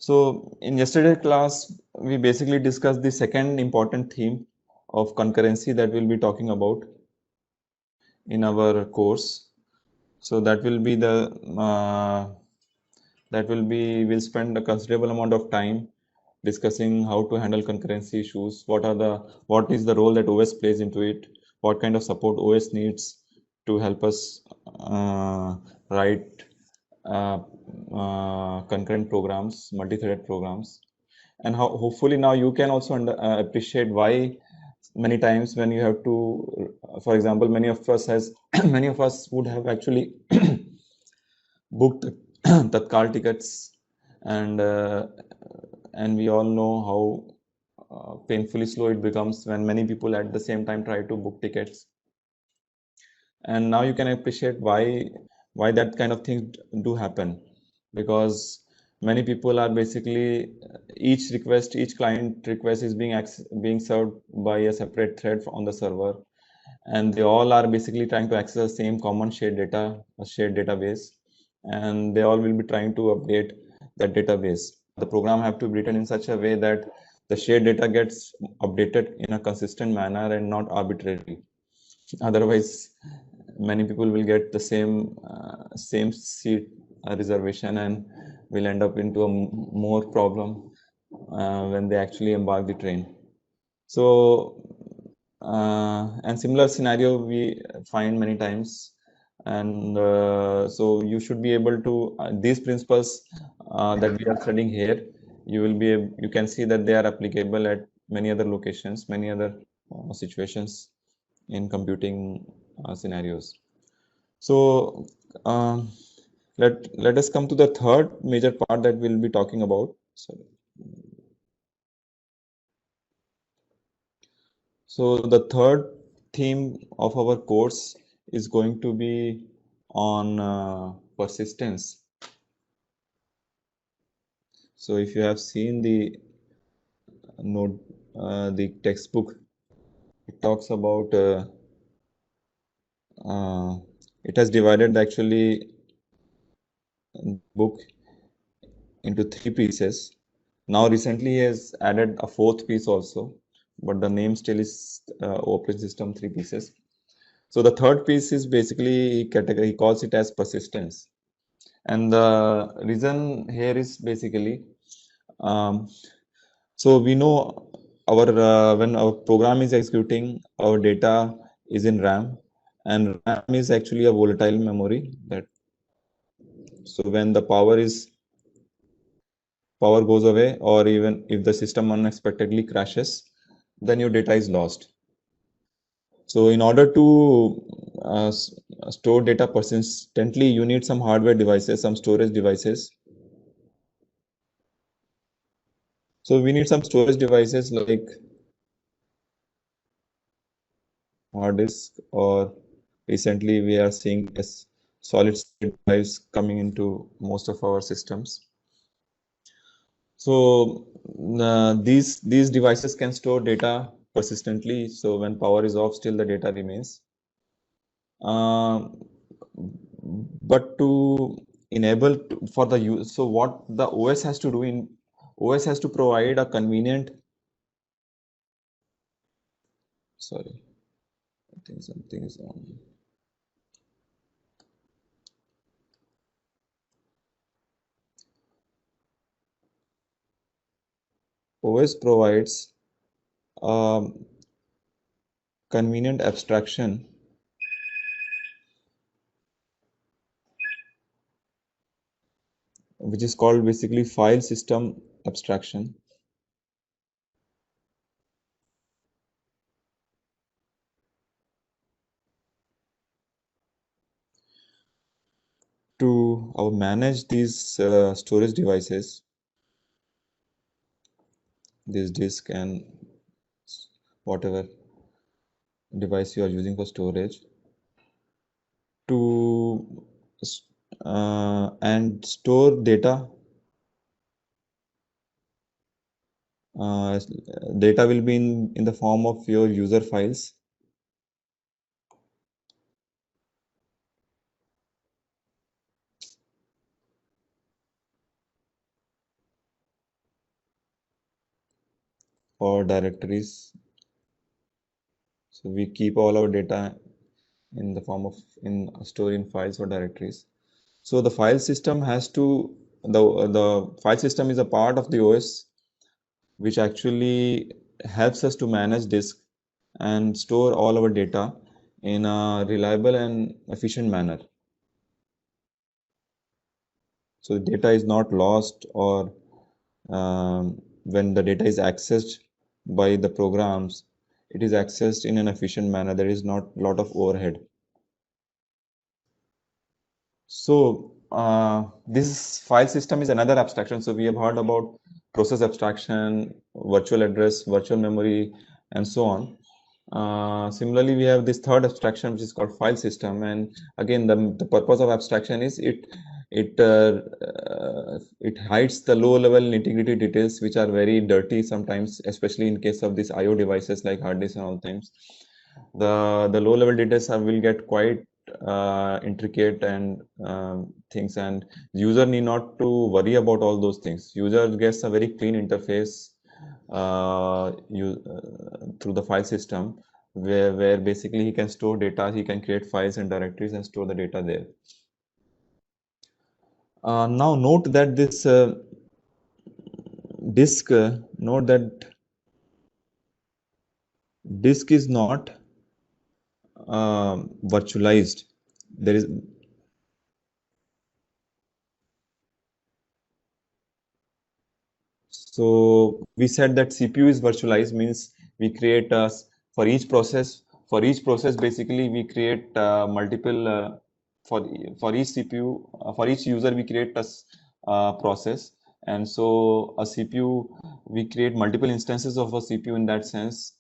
So in yesterday's class, we basically discussed the second important theme of concurrency that we'll be talking about in our course. So that will be we'll spend a considerable amount of time discussing how to handle concurrency issues, what is the role that OS plays into it, what kind of support OS needs to help us write concurrent programs, multi-threaded programs, and how hopefully now you can also appreciate why many times when you have to, for example, many of us would have actually booked Tatkal tickets, and uh, and we all know how painfully slow it becomes when many people at the same time try to book tickets. And now you can appreciate why that kind of things do happen, because many people are basically each client request is being served by a separate thread on the server, and they all are basically trying to access the same common shared database, and they all will be trying to update that database. The program have to be written in such a way that the shared data gets updated in a consistent manner and not arbitrarily. Otherwise, many people will get the same seat reservation and will end up into a more problem when they actually embark the train. So, and similar scenario we find many times, and so you should be able to these principles that we are studying here. You can see that they are applicable at many other locations, many other situations in computing scenarios. So let us come to the third major part that we'll be talking about. So the third theme of our course is going to be on persistence. So if you have seen the note, the textbook, it talks about it has divided actually book into three pieces. Now recently he has added a fourth piece also, but the name still is operating system three pieces. So the third piece is basically he calls it as persistence. And the reason here is basically, um, so we know when our program is executing, our data is in RAM, and RAM is actually a volatile memory. So when the power goes away, or even if the system unexpectedly crashes, then your data is lost. So in order to store data persistently, you need some hardware devices, some storage devices. So we need some storage devices like hard disk, or recently we are seeing as solid state drives coming into most of our systems. So these devices can store data persistently. So when power is off, still the data remains. But to enable for the use, so what the OS has to do in OS has to provide a convenient. Sorry, I think something is on. OS provides convenient abstraction which is called basically file system abstraction. To manage these storage devices, this disk and whatever device you are using for storage, to and store data. Data will be in the form of your user files. or directories. So we keep all our data in the form of stored in files or directories. So the file system has to the file system is a part of the OS which actually helps us to manage disk and store all our data in a reliable and efficient manner. So the data is not lost, or when the data is accessed by the programs, it is accessed in an efficient manner. There is not a lot of overhead. So this file system is another abstraction. So we have heard about process abstraction, virtual address, virtual memory, and so on. Similarly, we have this third abstraction, which is called file system. And again, the purpose of abstraction is it hides the low-level nitty-gritty details, which are very dirty sometimes, especially in case of these I/O devices like hard disk and all things. The low-level details will get quite intricate and things, and user need not to worry about all those things. User gets a very clean interface through the file system, where basically he can store data, he can create files and directories and store the data there. Now note that this disk is not virtualized. There is so we said that CPU is virtualized, means we create for each process basically we create multiple for each CPU for each user we create a process, and so a CPU we create multiple instances of a CPU, in that sense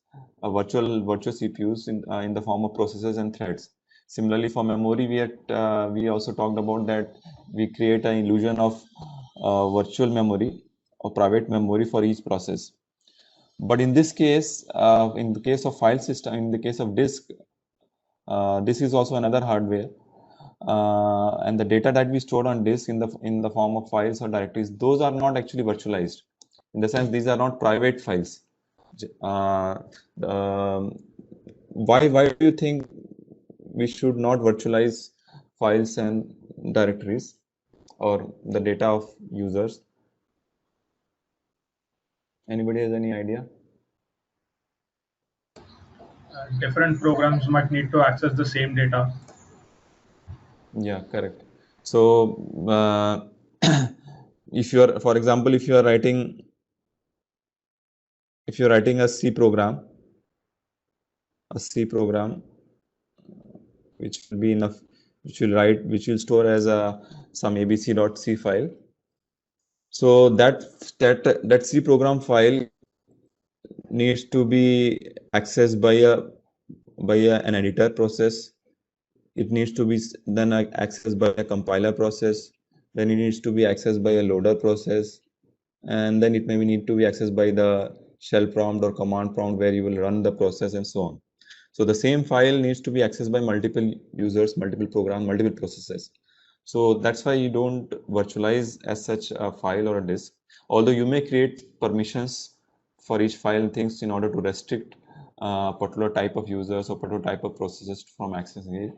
a virtual CPUs in the form of processes and threads. Similarly, for memory, we also talked about that we create an illusion of virtual memory or private memory for each process. But in this case, in the case of file system, in the case of disk, this is also another hardware, and the data that we stored on disk in the form of files or directories, those are not actually virtualized. In the sense, these are not private files. Why do you think we should not virtualize files and directories or the data of users? Anybody has any idea? Different programs might need to access the same data. Yeah, correct. So if you are, for example, if you are writing a C program, which will be enough, which will store as a some abc.c file. So that C program file needs to be accessed by an editor process. It needs to be then accessed by a compiler process. Then it needs to be accessed by a loader process, and then it may need to be accessed by the shell prompt or command prompt where you will run the process, and so on. So the same file needs to be accessed by multiple users, multiple programs, multiple processes. So that's why you don't virtualize as such a file or a disk, although you may create permissions for each file and things in order to restrict particular type of users or particular type of processes from accessing it.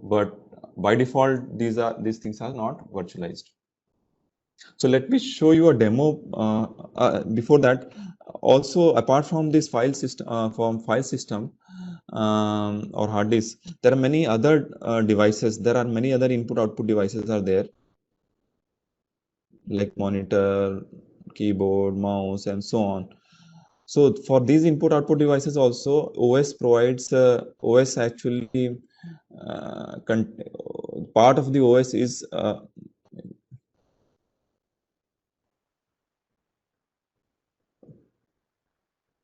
But by default, these things are not virtualized. So let me show you a demo. Before that, also apart from this file system, or hard disk, there are many other devices. There are many other input-output devices are there, like monitor, keyboard, mouse, and so on. So for these input-output devices also, OS provides OS actually part of the OS is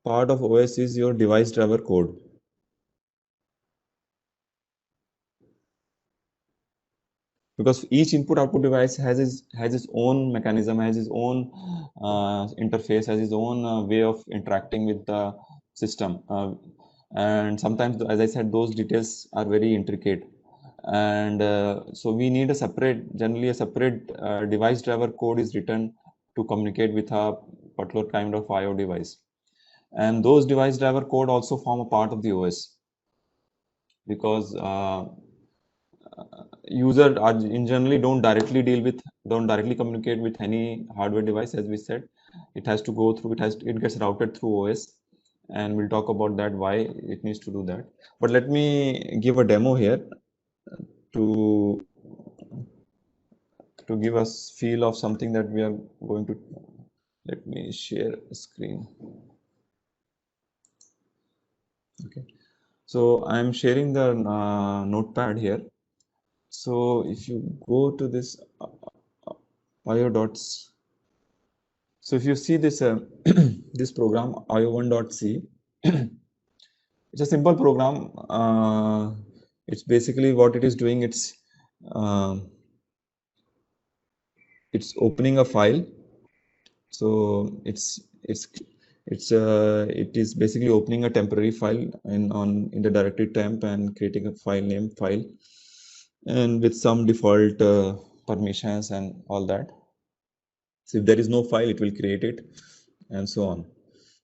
part of OS is your device driver code. Because each input-output device has its own mechanism, has its own interface, has its own way of interacting with the system. And sometimes, as I said, those details are very intricate. And so we need generally a separate device driver code is written to communicate with a particular kind of I/O device. and those device driver code also form a part of the OS, because user are in generally don't directly communicate with any hardware device. As we said, it has to go through, it gets routed through OS, and we'll talk about that, why it needs to do that. But let me give a demo here to give us feel of something that we are going to. Let me share a screen. Okay, so I'm sharing the notepad here. So if you go to this io.c, so if you see this this program io1.c, it's a simple program. It's basically what it is doing. Uh, it's opening a file. So it is basically opening a temporary file in the directory temp and creating a file name file, and with some default permissions and all that. So if there is no file, it will create it, and so on.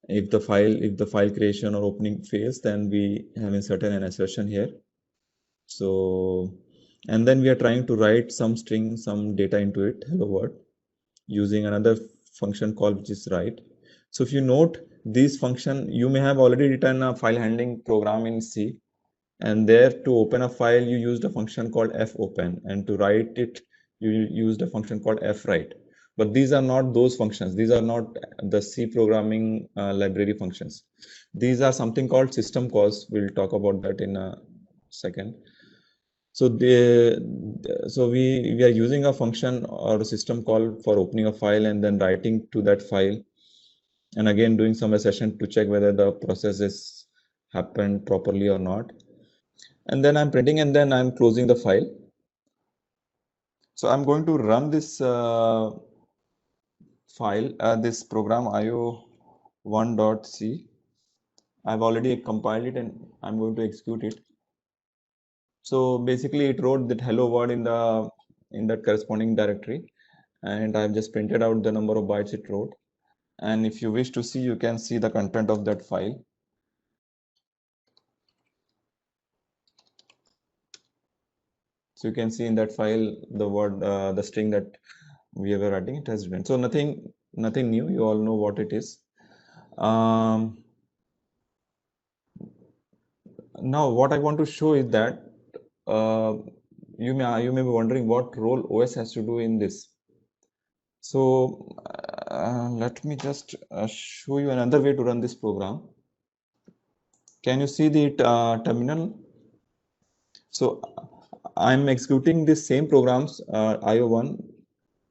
If the file creation or opening fails, then we have inserted an assertion here. So, and then we are trying to write some string, some data into it, hello world, using another function call, which is write. So if you note this function, you may have already written a file handling program in C, and there to open a file you used a function called fopen, and to write it you used a function called fwrite. But these are not those functions. These are not the C programming library functions. These are something called system calls. We'll talk about that in a second. So we are using a function or a system call for opening a file and then writing to that file, and again doing some assertion to check whether the process is happened properly or not. And then I'm printing, and then I'm closing the file. So I'm going to run this file, this program io1.c. I've already compiled it, and I'm going to execute it. So basically it wrote that hello world in that corresponding directory, and I've just printed out the number of bytes it wrote. And if you wish to see, you can see the content of that file. So you can see in that file the word, the string that we were writing, it has written. So nothing new. You all know what it is. Now what I want to show is that you may be wondering what role OS has to do in this. So let me just show you another way to run this program. Can you see the terminal? So I'm executing the same programs io1,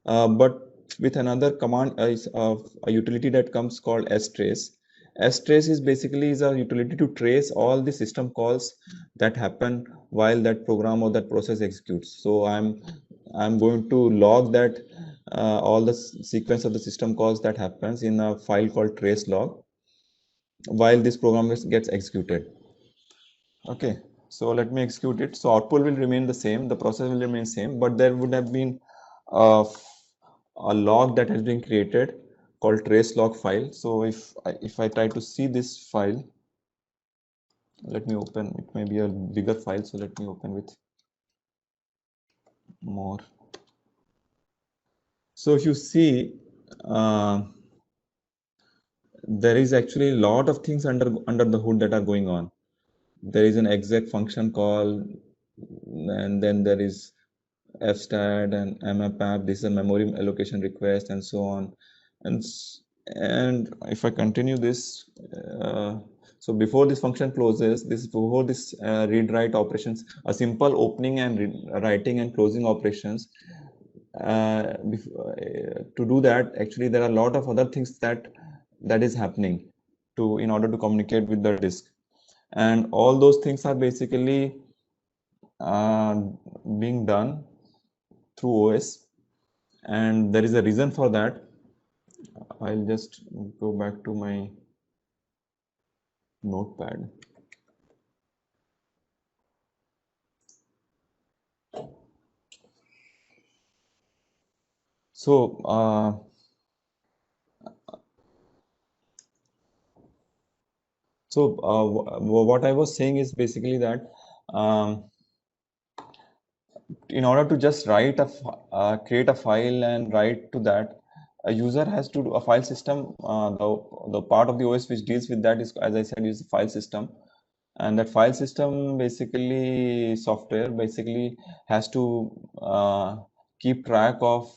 but with another command, a utility that comes called strace. Strace is basically a utility to trace all the system calls that happen while that program or that process executes. So I'm going to log that all the sequence of the system calls that happens in a file called trace log while this program gets executed. Okay, so let me execute it. So output will remain the same, the process will remain same, but there would have been a log that has been created called trace log file. So if I try to see this file, let me open, it may be a bigger file, so let me open with more. So if you see, there is actually a lot of things under the hood that are going on. There is an exec function call, and then there is fstat and mapapp. This is a memory allocation request, and so on. And if I continue this, so before this function closes, before this read write operations, a simple opening and writing and closing operations. To do that, actually there are a lot of other things that is happening in order to communicate with the disk, and all those things are basically being done through OS, and there is a reason for that. I'll just go back to my notepad. So So what I was saying is basically that in order to just write create a file and write to that, a user has to do a file system. The part of the OS which deals with that is, as I said, is the file system. And that file system basically software basically has to keep track of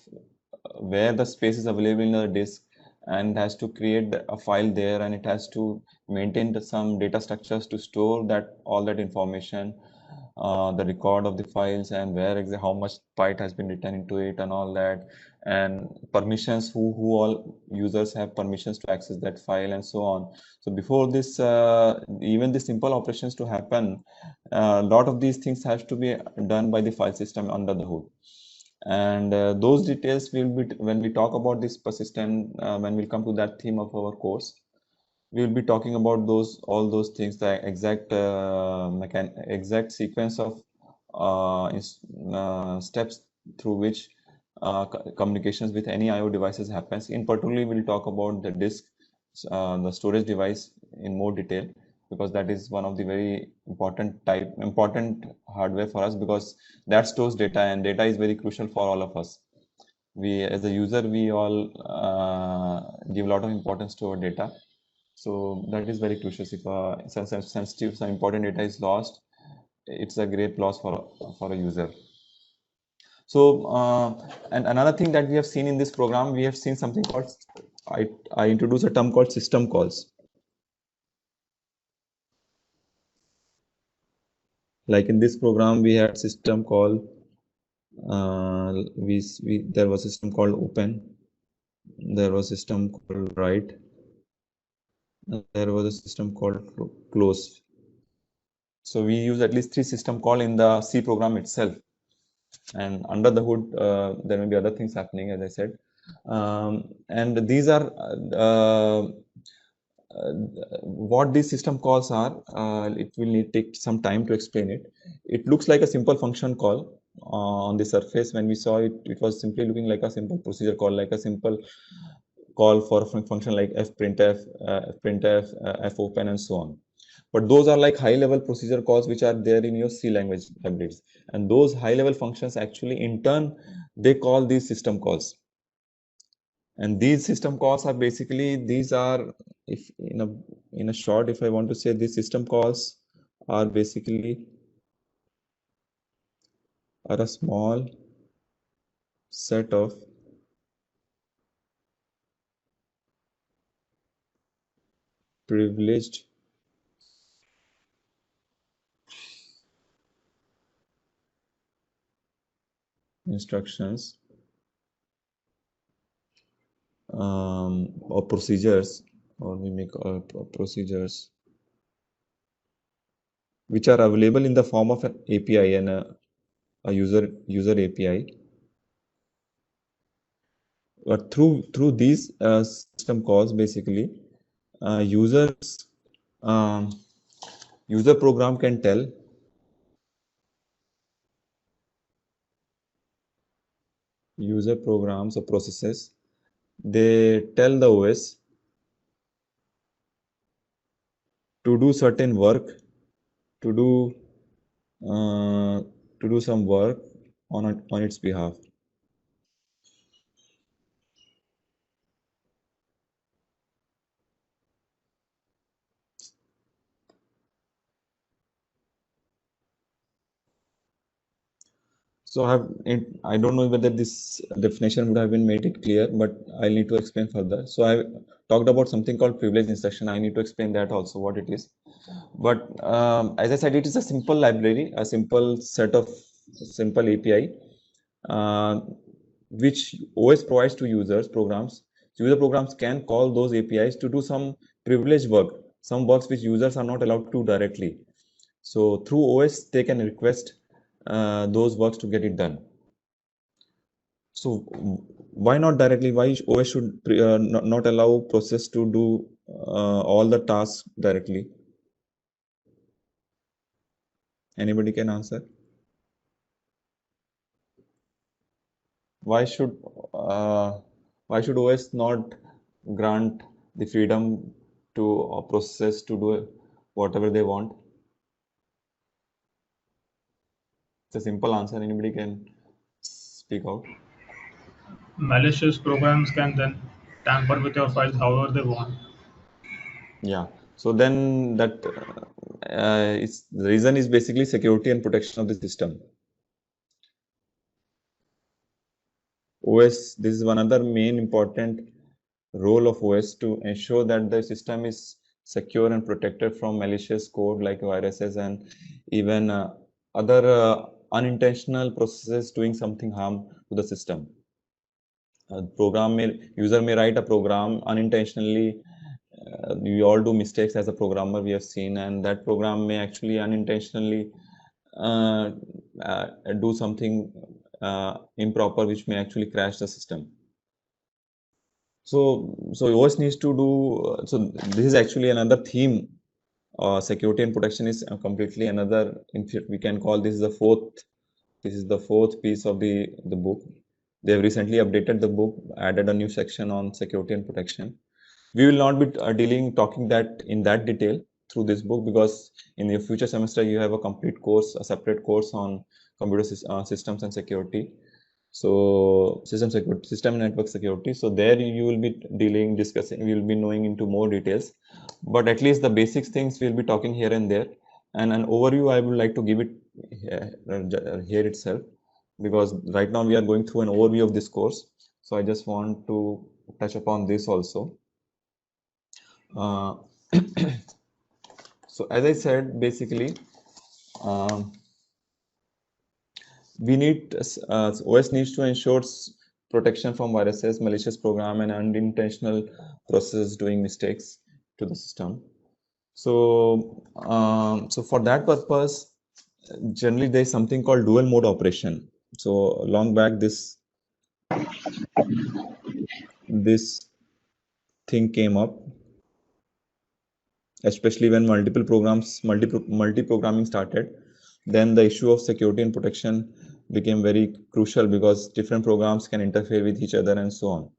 where the space is available in the disk, and has to create a file there, and it has to maintain some data structures to store that all that information, the record of the files, and where exactly how much byte has been written into it and all that, and permissions, who all users have permissions to access that file and so on. So before this, even the simple operations to happen, a lot of these things have to be done by the file system under the hood. And those details will be when we talk about this persistent, when we come to that theme of our course, we will be talking about all those things, the exact sequence of steps through which communications with any IO devices happens. In particular, we'll talk about the disk, the storage device in more detail, because that is one of the very important hardware for us, because that stores data, and data is very crucial for all of us. We, as a user, we all give a lot of importance to our data. So that is very crucial. If sensitive, some important data is lost, it's a great loss for a user. So and another thing that we have seen in this program, we have seen something called, I introduced a term called system calls. Like in this program, we had system call. There was a system called open. There was a system called write. There was a system called close. So we use at least 3 system call in the C program itself. And under the hood, there may be other things happening, as I said. And these are what these system calls are. It will take some time to explain it. It looks like a simple function call on the surface. When we saw it, it was simply looking like a simple procedure call, like a simple call for a function like fprintf, fopen, and so on. But those are like high-level procedure calls which are there in your C language libraries. And those high-level functions actually, in turn, they call these system calls. And these system calls are basically, these are, if in a short, if I want to say, these system calls are basically a small set of privileged instructions or procedures, or we make procedures which are available in the form of an API and a user API. But through these system calls, basically, users user program can tell user programs or processes, they tell the OS to do certain work, to do some work on its behalf. So I don't know whether this definition would have been made it clear, but I need to explain further. So I talked about something called privileged instruction. I need to explain that also, what it is. But as I said, it is a simple library, a simple set of simple API, which OS provides to users programs. User programs can call those APIs to do some privileged work, some works which users are not allowed to do directly. So through OS, they can request those works to get it done. So why not directly? Why OS should not allow process to do all the tasks directly? Anybody can answer? Why should OS not grant the freedom to a process to do whatever they want? It's a simple answer. Anybody can speak out. Malicious programs can then tamper with your files however they want. Yeah. So then that the reason is basically security and protection of the system. OS, this is one other main important role of OS to ensure that the system is secure and protected from malicious code like viruses and even other unintentional processes doing something harm to the system. User may write a program unintentionally. We all do mistakes as a programmer, we have seen, and that program may actually unintentionally do something improper, which may actually crash the system. So OS needs to do. So this is actually another theme. Security and protection is completely another. In fact, we can call this the fourth. This is the fourth piece of the book. They have recently updated the book, added a new section on security and protection. We will not be talking that in that detail through this book, because in your future semester you have a complete course, a separate course on computer systems and security. So system and network security. So there you will be discussing, we will be knowing into more details, but at least the basic things we'll be talking here and there. And an overview I would like to give it here itself, because right now we are going through an overview of this course. So I just want to touch upon this also. So as I said, basically, we need OS needs to ensure protection from viruses, malicious program, and unintentional processes doing mistakes to the system. So, so for that purpose, generally there is something called dual mode operation. So long back, this thing came up, especially when multi-programming started. Then the issue of security and protection became very crucial, because different programs can interfere with each other and so on.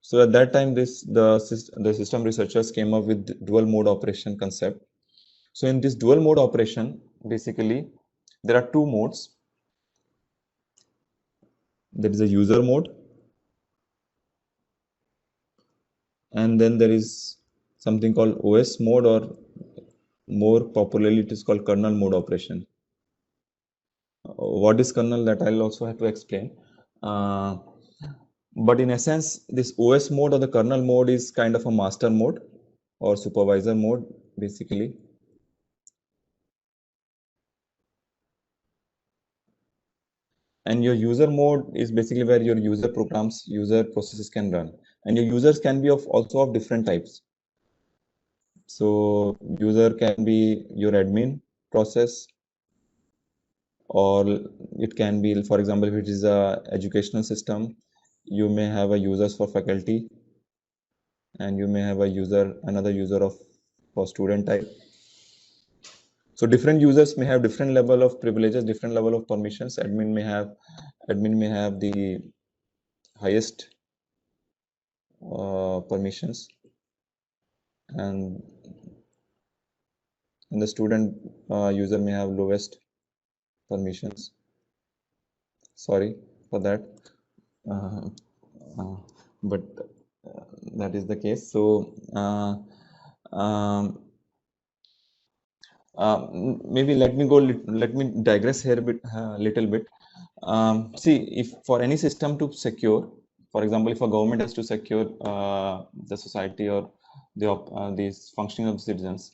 So at that time, the system researchers came up with dual mode operation concept. So in this dual mode operation, basically, there are two modes. There is a user mode, and then there is something called OS mode, or more popularly it is called kernel mode operation. What is kernel, that I'll also have to explain. But in essence, this OS mode or the kernel mode is kind of a master mode or supervisor mode, basically. And your user mode is basically where your user programs, user processes can run. And your users can be also of different types. So user can be your admin process, or it can be, for example, if it is a educational system, you may have a users for faculty, and you may have another user for student type. So different users may have different level of privileges, different level of permissions. Admin may have the highest permissions, and the student user may have lowest permissions. Sorry for that, but that is the case. So maybe let me digress here a little bit. See, if for any system to secure, for example, if a government has to secure the society or the functioning of the citizens,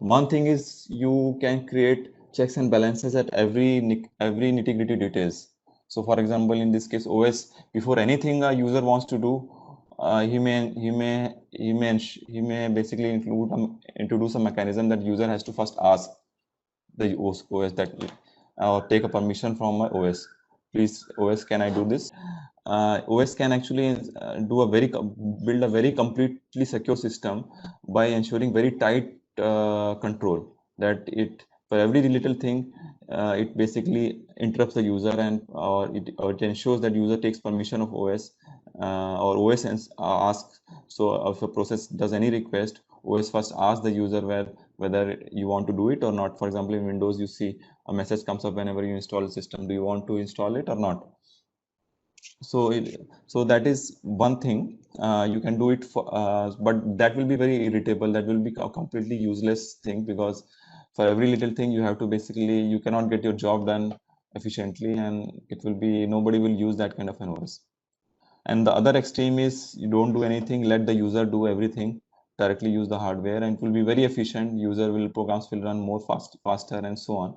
one thing is you can create checks and balances at every nitty-gritty details. So, for example, in this case, OS, before anything a user wants to do, he may basically introduce a mechanism that user has to first ask the OS that take a permission from my OS. Please, OS, can I do this? OS can actually build a very completely secure system by ensuring very tight control, that it, for every little thing, it basically interrupts the user, and or it ensures that user takes permission of OS, or OS asks. So if a process does any request, OS first asks the user where whether you want to do it or not. For example, in Windows, you see a message comes up whenever you install a system. Do you want to install it or not? So that is one thing. You can do it for, but that will be very irritable. That will be a completely useless thing, because for every little thing you have to basically, you cannot get your job done efficiently, and it will be, nobody will use that kind of an OS. And the other extreme is you don't do anything, let the user do everything, directly use the hardware, and it will be very efficient. Programs will run more faster and so on.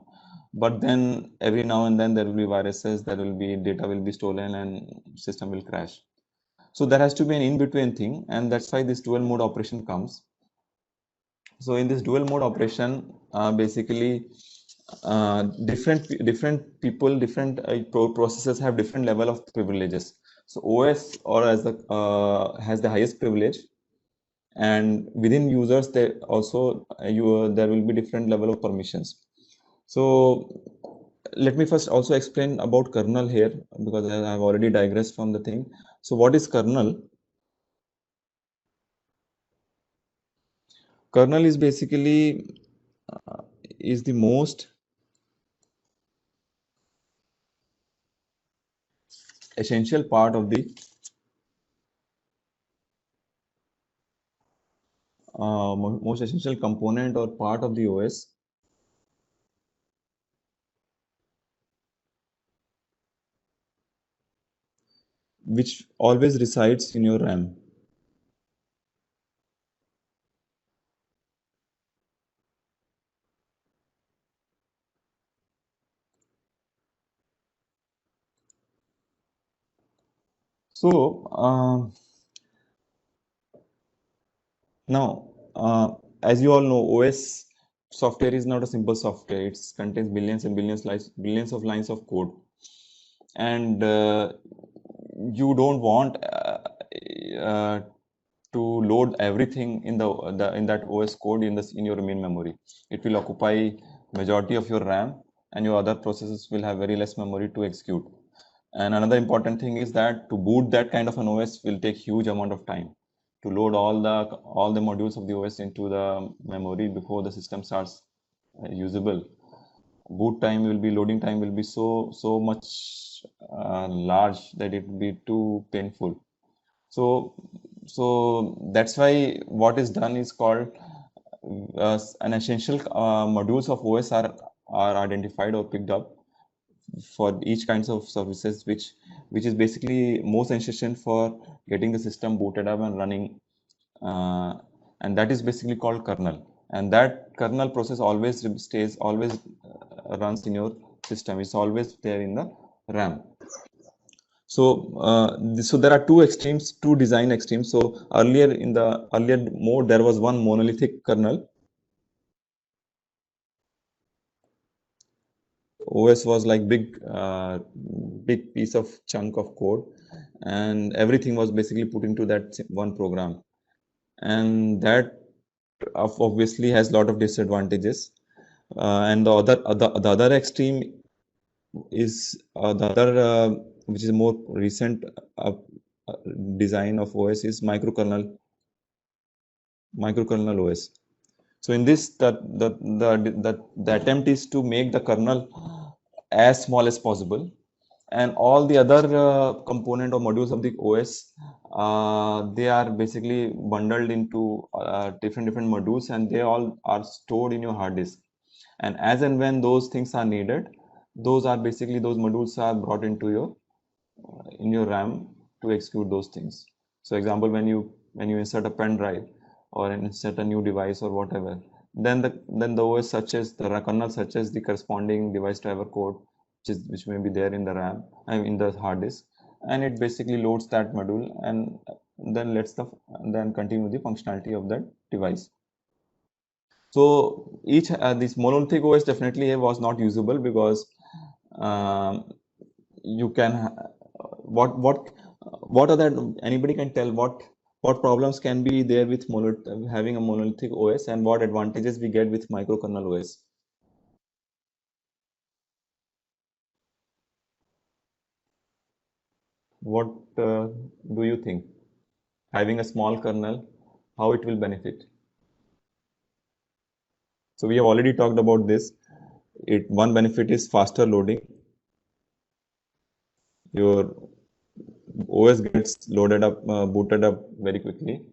But then every now and then there will be viruses, there will be data will be stolen, and system will crash. So there has to be an in-between thing, and that's why this dual mode operation comes. So in this dual mode operation, basically different people, different processes have different level of privileges. So OS or as the has the highest privilege, and within users there also there will be different level of permissions. So let me first also explain about kernel here, because I have already digressed from the thing. So what is kernel? Kernel is basically is the most essential part of the most essential component or part of the OS, which always resides in your RAM. So now, as you all know, OS software is not a simple software. It contains billions and billions of lines of code, and you don't want to load everything in in that OS code in your main memory. It will occupy majority of your RAM, and your other processes will have very less memory to execute. And another important thing is that to boot that kind of an OS will take huge amount of time to load all the modules of the OS into the memory before the system starts usable. Boot time will be loading time will be so much large that it will be too painful. So that's why what is done is called an essential modules of OS are identified or picked up for each kinds of services, which is basically most essential for getting the system booted up and running, and that is basically called kernel. And that kernel process always runs in your system. It's always there in the RAM. So so there are two design extremes. So earlier in the earlier mode there was one monolithic kernel. OS was like big piece of chunk of code, and everything was basically put into that one program, and that obviously has a lot of disadvantages. And the other extreme is the other which is more recent uh, uh, design of OS is microkernel OS. So in this, the attempt is to make the kernel as small as possible, and all the other component or modules of the OS, they are basically bundled into different modules, and they all are stored in your hard disk. And as and when those things are needed, those modules are brought into your in your RAM to execute those things. So example, when you insert a pen drive or insert a new device or whatever, then the OS searches the kernel searches the corresponding device driver code, which may be there in the RAM and in the hard disk, and it basically loads that module, and then then continue the functionality of that device. So each this monolithic OS definitely was not usable, because you can what are that anybody can tell what problems can be there with having a monolithic OS, and what advantages we get with microkernel OS. What do you think, having a small kernel, how it will benefit? So we have already talked about this. One benefit is faster loading. Your OS gets loaded up, booted up very quickly.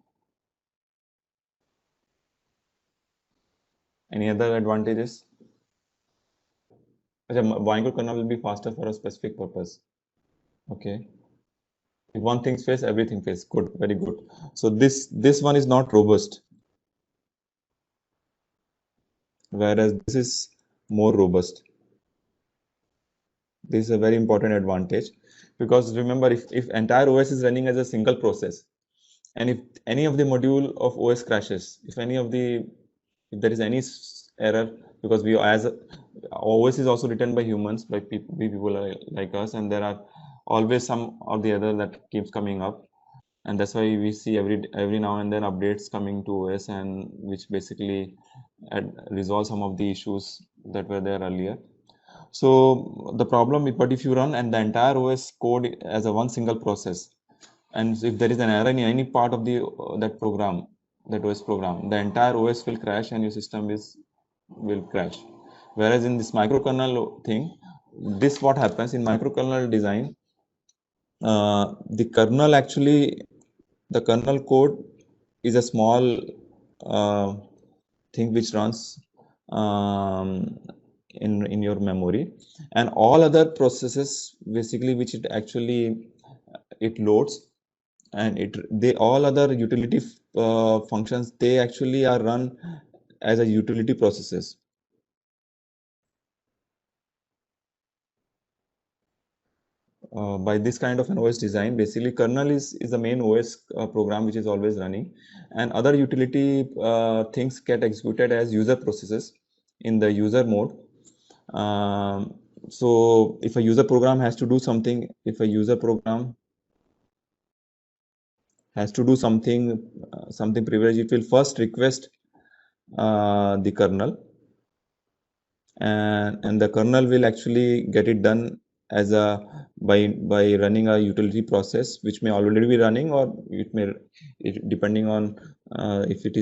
Any other advantages? Microkernel will be faster for a specific purpose. Okay. If one thing fails, everything fails. Good, very good. So this one is not robust, whereas this is more robust. This is a very important advantage, because remember, if entire OS is running as a single process, and if any of the module of OS crashes, if there is any error, because OS is also written by humans, by people like us, and there are always some or the other that keeps coming up, and that's why we see every now and then updates coming to OS, and which basically resolve some of the issues that were there earlier. So the problem, but if you run and the entire OS code as a one single process, and if there is an error in any part of the that OS program, the entire OS will crash and your system will crash. Whereas in this microkernel thing, this what happens in microkernel design, the kernel code is a small thing which runs in your memory, and all other processes basically which it loads, and they all other utility functions, they actually are run as a utility processes. By this kind of an OS design, basically kernel is the main OS program which is always running, and other utility things get executed as user processes in the user mode. So if a user program has to do something, something privileged, it will first request the kernel, and the kernel will actually get it done as by running a utility process which may already be running, or depending on if it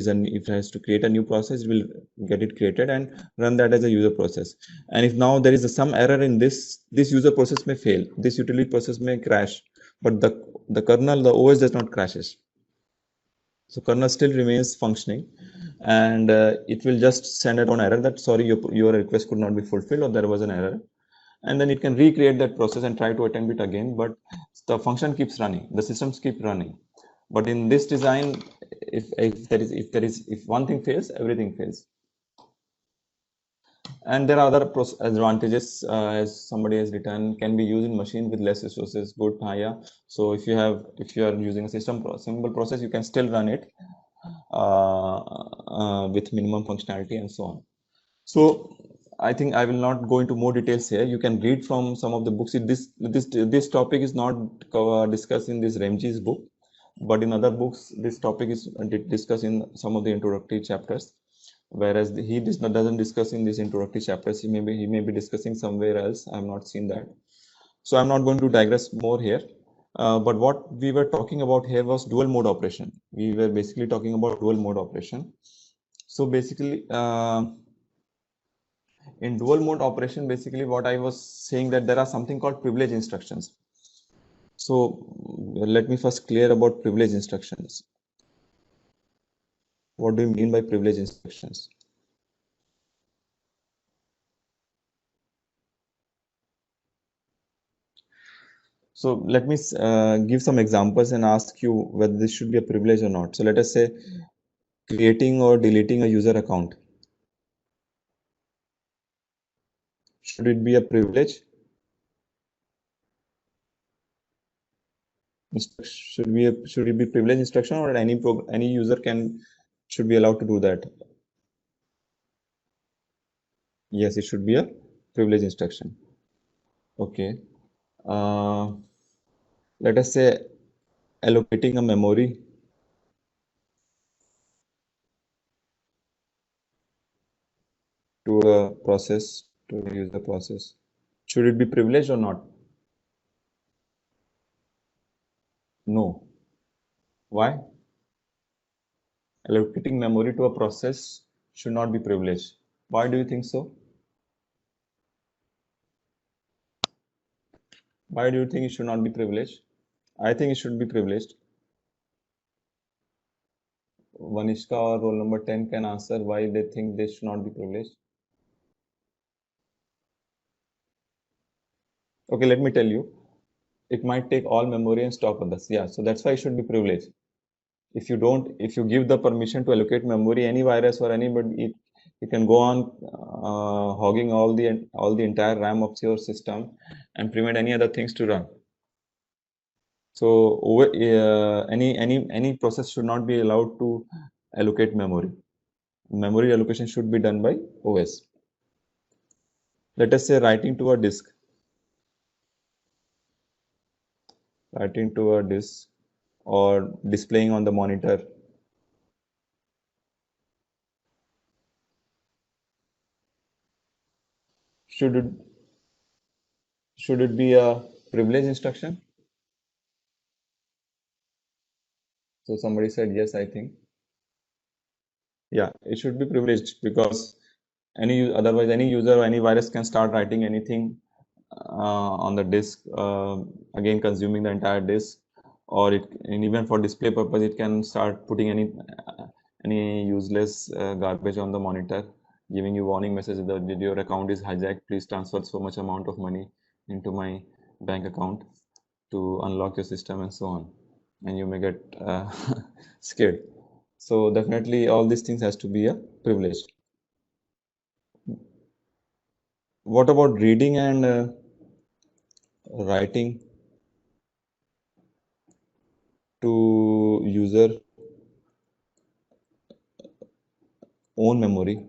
has to create a new process, it will get it created and run that as a user process. And if now there is some error in this user process may fail, this utility process may crash, but the kernel, the OS does not crashes. So kernel still remains functioning, and it will just send out an error that sorry, your request could not be fulfilled, or there was an error, and then it can recreate that process and try to attempt it again, but the function keeps running, the systems keep running. But in this design, if one thing fails, everything fails. And there are other advantages, as somebody has written, can be used in machine with less resources. Good, yeah. So if you are using a simple process, you can still run it with minimum functionality and so on. So I think I will not go into more details here. You can read from some of the books. This topic is not discussed in this Remji's book, but in other books, this topic is discussed in some of the introductory chapters. Whereas he doesn't discuss in these introductory chapters. He may be discussing somewhere else. I have not seen that. So I'm not going to digress more here. But what we were talking about here was dual mode operation. We were basically talking about dual mode operation. So basically, in dual mode operation, basically what I was saying, that there are something called privilege instructions. So let me first clear about privilege instructions. What do you mean by privilege instructions? So let me give some examples and ask you whether this should be a privilege or not. So let us say creating or deleting a user account. Should it be a privilege? Should it be privilege instruction, or any user should be allowed to do that? Yes, it should be a privilege instruction. Okay. Let us say allocating a memory to a process, to a user process. Should it be privileged or not? No. Why? Allocating memory to a process should not be privileged. Why do you think so? Why do you think it should not be privileged? I think it should be privileged. Vanishka or roll number 10 can answer why they think they should not be privileged. Okay, let me tell you. It might take all memory and stop others. Yeah, so that's why it should be privileged. If you give the permission to allocate memory, any virus or anybody, it can go on hogging all the entire RAM of your system and prevent any other things to run. So any process should not be allowed to allocate memory. Memory allocation should be done by OS. Let us say writing to a disk or displaying on the monitor. Should it be a privileged instruction? So somebody said yes, I think. Yeah, it should be privileged because otherwise any user or any virus can start writing anything on the disk, again consuming the entire disk, and even for display purpose, it can start putting any useless garbage on the monitor, giving you warning message that your account is hijacked. Please transfer so much amount of money into my bank account to unlock your system and so on, and you may get scared. So definitely all these things has to be a privilege. What about reading and writing to user own memory?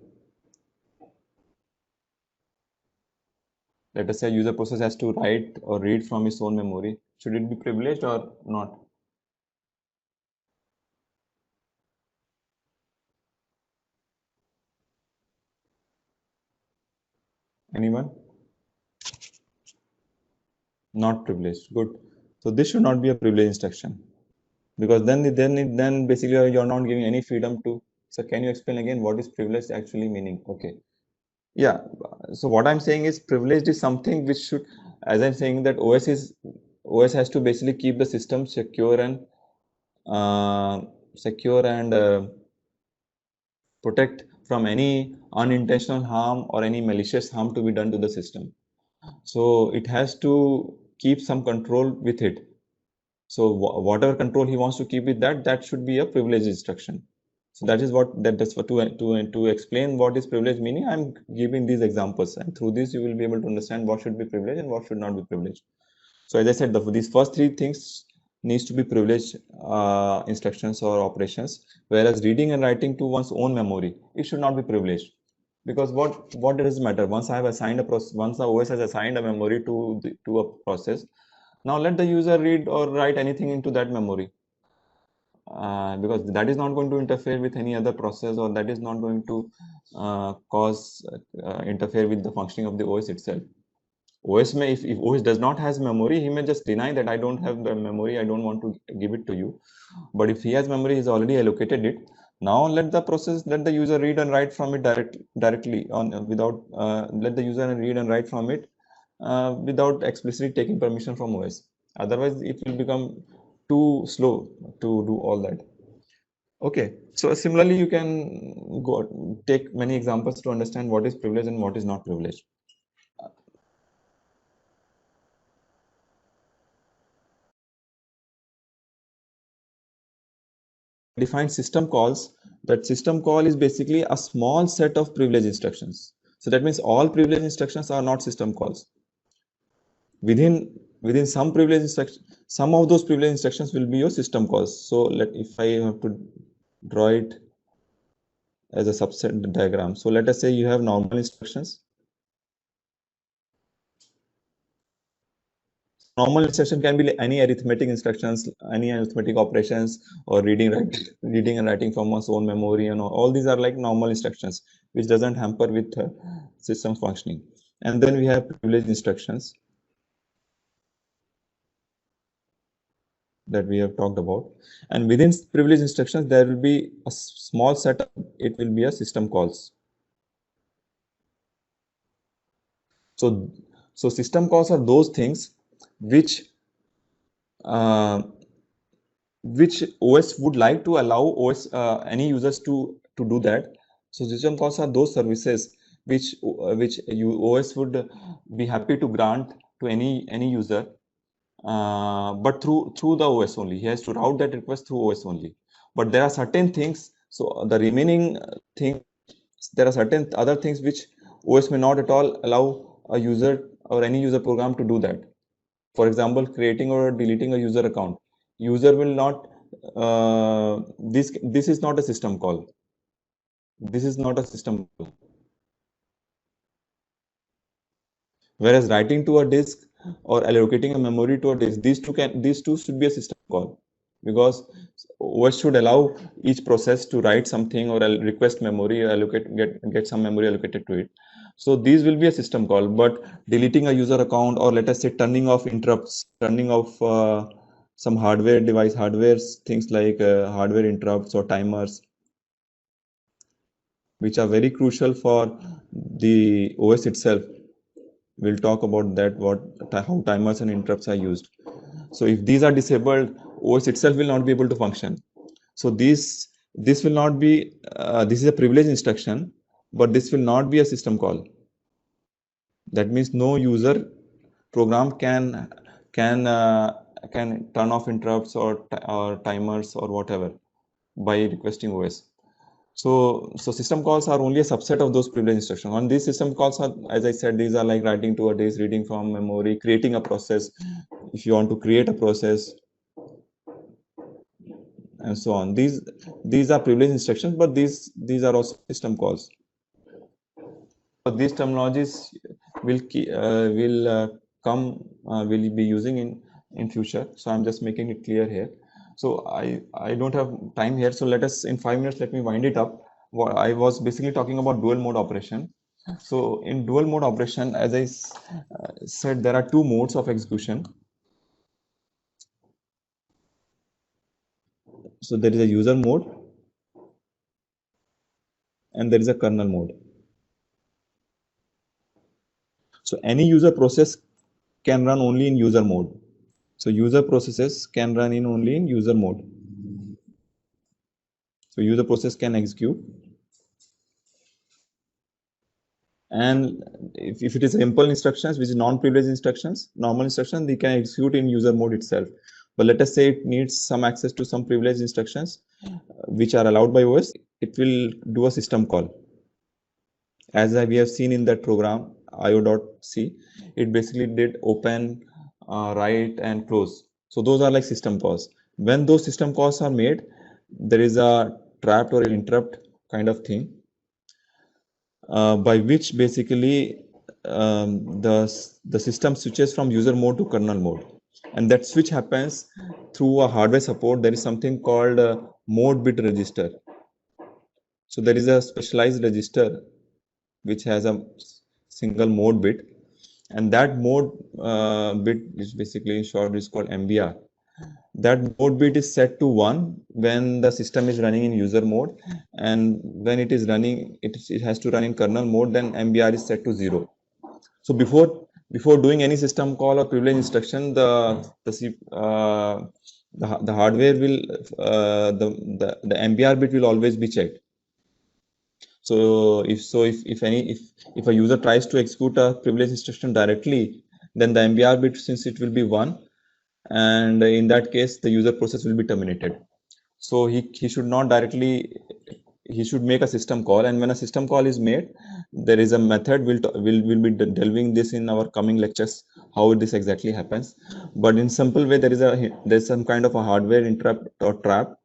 Let us say user process has to write or read from its own memory. Should it be privileged or not? Anyone? Not privileged. Good. So this should not be a privileged instruction because then basically you're not giving any freedom to. So can you explain again what is privilege actually meaning? Okay. Yeah. So what I'm saying is privileged is something which should, as I'm saying that OS has to basically keep the system uh, secure and protect from any unintentional harm or any malicious harm to be done to the system. So it has to keep some control with it. So whatever control he wants to keep with that should be a privileged instruction. So that's what to explain what is privilege meaning. I'm giving these examples, and through this you will be able to understand what should be privileged and what should not be privileged. So as I said, these first three things needs to be privileged instructions or operations, whereas reading and writing to one's own memory, it should not be privileged. Because what does it matter? Once I have assigned a process, once the OS has assigned a memory to a process, now let the user read or write anything into that memory. Because that is not going to interfere with any other process, or that is not going to interfere with the functioning of the OS itself. OS may, if OS does not has memory, he may just deny that I don't have the memory, I don't want to give it to you. But if he has memory, he's already allocated it. Now let the user read and write from it directly without let the user read and write from it without explicitly taking permission from OS. Otherwise, it will become too slow to do all that. Okay, so similarly, you can take many examples to understand what is privilege and what is not privilege. Define system calls. That system call is basically a small set of privilege instructions. So that means all privilege instructions are not system calls. Within some privilege instructions, some of those privilege instructions will be your system calls. So if I have to draw it as a subset diagram. So let us say you have normal instructions. Normal instruction can be any arithmetic instructions, any arithmetic operations, or reading and writing from one's own memory. All these are like normal instructions, which doesn't hamper with system functioning. And then we have privileged instructions that we have talked about. And within privileged instructions, there will be a small set. It will be a system calls. So, so system calls are those things which which OS would like to allow any users to do that. So system calls are those services which OS would be happy to grant to any user, but through the OS only. He has to route that request through OS only. But there are certain things. So the remaining thing, there are certain other things which OS may not at all allow a user or any user program to do that. For example, creating or deleting a user account. User will not. This is not a system call. This is not a system call. Whereas writing to a disk or allocating a memory to a disk, these two should be a system call, because OS should allow each process to write something or request memory, get some memory allocated to it. So these will be a system call. But deleting a user account, or let us say turning off interrupts, turning off some hardware things like hardware interrupts or timers, which are very crucial for the OS itself. We'll talk about that, how timers and interrupts are used. So if these are disabled, OS itself will not be able to function. So this will not be this is a privileged instruction, but this will not be a system call. That means no user program can turn off interrupts or timers or whatever by requesting OS. So system calls are only a subset of those privileged instructions. On these system calls are, as I said, these are like writing to a disk, reading from memory, creating a process. If you want to create a process, and so on. These are privileged instructions, but these are also system calls. So these terminologies will will be using in future. So I'm just making it clear here. So I don't have time here. So let us, in 5 minutes, let me wind it up. What I was basically talking about dual mode operation. So in dual mode operation, as I said, there are two modes of execution. So there is a user mode and there is a kernel mode. So any user process can run only in user mode. So user processes can run in only in user mode. So user process can execute. And if it is simple instructions, which is non-privileged instructions, normal instructions, they can execute in user mode itself. But let us say it needs some access to some privileged instructions, which are allowed by OS, it will do a system call. As we have seen in that program, io.c, it basically did open, write, and close. So those are like system calls. When those system calls are made, there is a trapped or interrupt kind of thing, by which basically the system switches from user mode to kernel mode. And that switch happens through a hardware support. There is something called a mode bit register. So there is a specialized register which has a single mode bit, and that mode bit is basically, in short, is called MBR. That mode bit is set to 1 when the system is running in user mode, and when it is running, it has to run in kernel mode, then MBR is set to 0. So before doing any system call or privilege instruction, the hardware will the MBR bit will always be checked. So if a user tries to execute a privilege instruction directly, then the MBR bit, since it will be 1, and in that case the user process will be terminated. So he should not directly, he should make a system call, and when a system call is made, there is a method. We'll be delving this in our coming lectures, how this exactly happens. But in simple way, there's some kind of a hardware interrupt or trap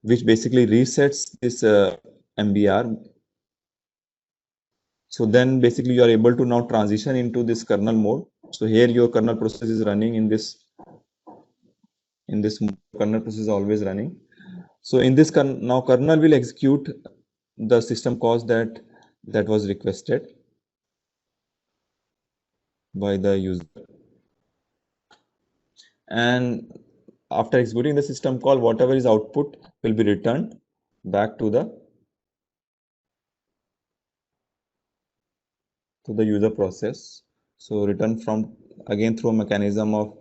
which basically resets this MBR. So then basically you are able to now transition into this kernel mode. So here your kernel process is running in this kernel process is always running. So in this now kernel will execute the system calls that was requested by the user. And after executing the system call, whatever is output will be returned back to the user process. So return from, again through a mechanism of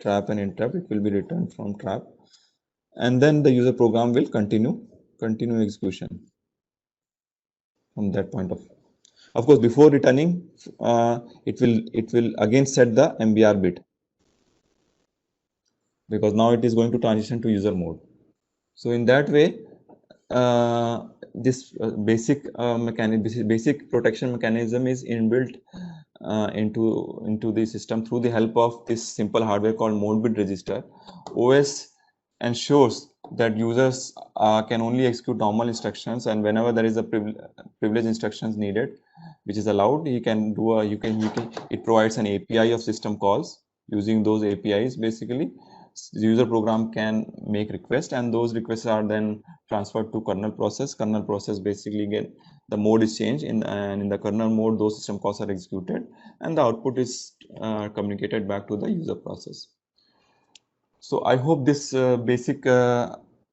trap and interrupt, it will be returned from trap, and then the user program will continue execution from that point of view. Of course, before returning, it will again set the MBR bit, because now it is going to transition to user mode. So in that way, this basic protection mechanism is inbuilt into the system through the help of this simple hardware called mode bit register. OS ensures that users can only execute normal instructions, and whenever there is a privilege instructions needed, which is allowed, he can do a it provides an API of system calls. Using those APIs, basically the user program can make requests, and those requests are then transferred to kernel process. Kernel process basically get the mode is changed and in the kernel mode those system calls are executed, and the output is communicated back to the user process. So I hope this basic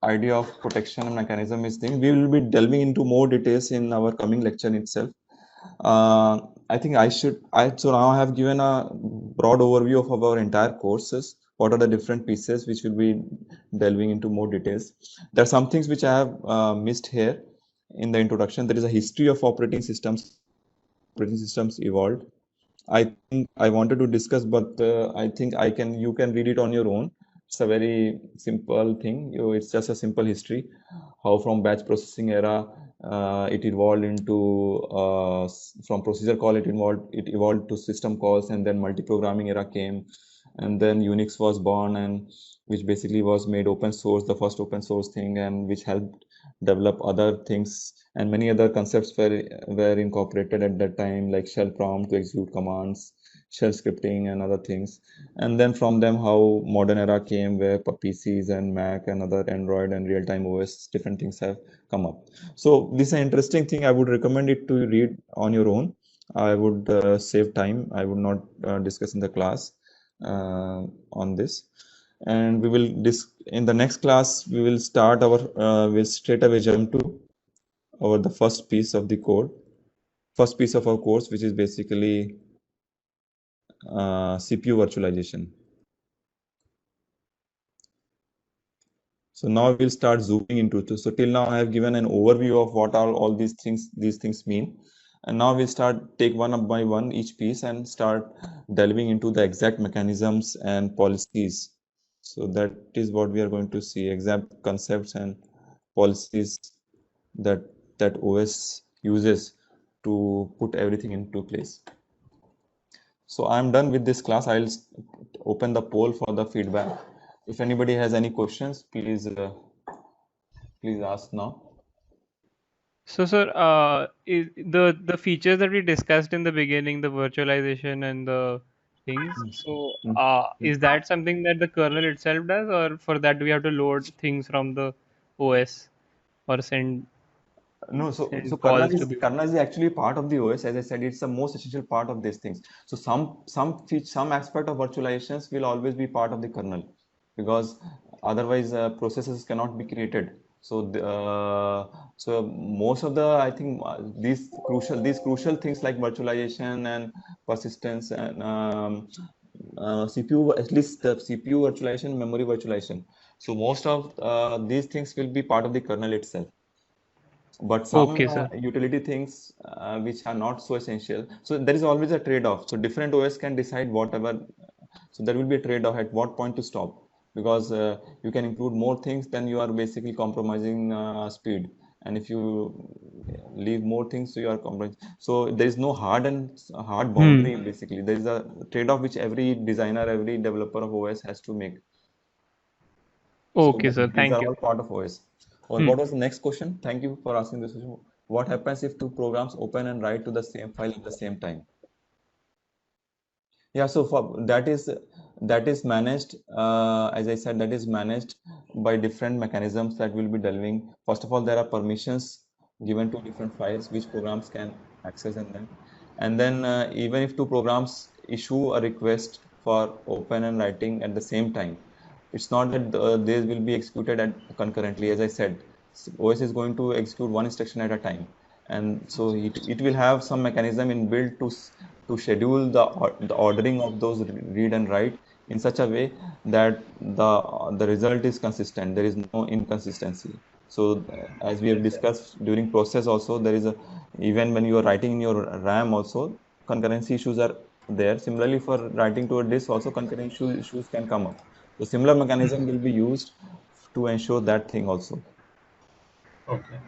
idea of protection and mechanism is thing. We will be delving into more details in our coming lecture itself. I think so now I have given a broad overview of our entire courses. What are the different pieces which will be delving into more details. There are some things which I have missed here in the introduction. There is a history of operating systems evolved. I think I wanted to discuss, but I think you can read it on your own. It's a very simple thing. It's just a simple history, how from batch processing era it evolved into from procedure call it evolved to system calls, and then multi-programming era came, and then Unix was born, and which basically was made open source, the first open source thing, and which helped develop other things, and many other concepts were incorporated at that time, like shell prompt to execute commands, shell scripting, and other things. And then from them, how modern era came, where PCs and Mac and other Android and real-time OS, different things have come up. So this is an interesting thing. I would recommend it to read on your own. I would save time. I would not discuss in the class on this. And we will in the next class we will start our we'll straight away jump to the first piece of our course, which is basically CPU virtualization. So now we'll start zooming into it. So till now I have given an overview of what all these things mean, and now we'll start take one by one each piece and start delving into the exact mechanisms and policies. So that is what we are going to see, exact concepts and policies that OS uses to put everything into place. So I'm done with this class. I'll open the poll for the feedback. If anybody has any questions, please ask now. So, sir, the features that we discussed in the beginning, the virtualization and the things. So, is that something that the kernel itself does, or for that do we have to load things from the OS or send? No, so calls kernel is actually part of the OS. As I said, it's the most essential part of these things. So some aspect of virtualizations will always be part of the kernel, because otherwise processes cannot be created. So so most of the, I think these crucial things like virtualization and persistence and CPU, at least the CPU virtualization, memory virtualization. So most of these things will be part of the kernel itself. But some utility things which are not so essential. So there is always a trade-off. So different OS can decide whatever. So there will be a trade-off at what point to stop, because you can include more things, then you are basically compromising speed. And if you leave more things, so you are compromising. So there is no hard boundary. Basically, there is a trade-off which every designer, every developer of OS has to make. Okay, sir. Thank you. These are all part of OS. What was the next question? Thank you for asking this question. What happens if two programs open and write to the same file at the same time? Yeah, so that is managed, as I said, that is managed by different mechanisms that will be delving. First of all, there are permissions given to different files which programs can access, and then even if two programs issue a request for open and writing at the same time, it's not that they will be executed concurrently. As I said, OS is going to execute one instruction at a time, and so it will have some mechanism inbuilt to schedule the ordering of those read and write in such a way that the result is consistent. There is no inconsistency. So as we have discussed during process also, there is a, even when you are writing in your RAM also, concurrency issues are there. Similarly, for writing to a disk also, concurrency issues can come up. So similar mechanism will be used to ensure that thing also. Okay.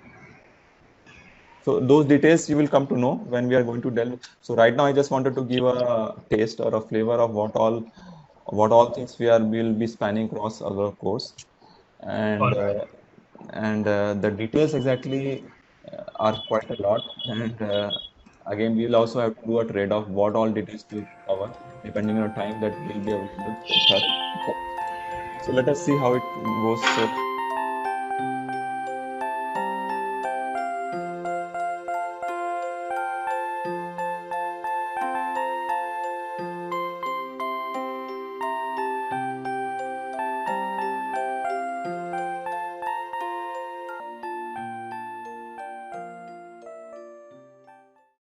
So those details you will come to know when we are going to delve. So right now I just wanted to give a taste or a flavor of what all things will be spanning across our course, All and right. the details exactly are quite a lot. And again, we will also have to do a trade-off what all details to cover depending on time that will be available with us. So let us see how it goes. So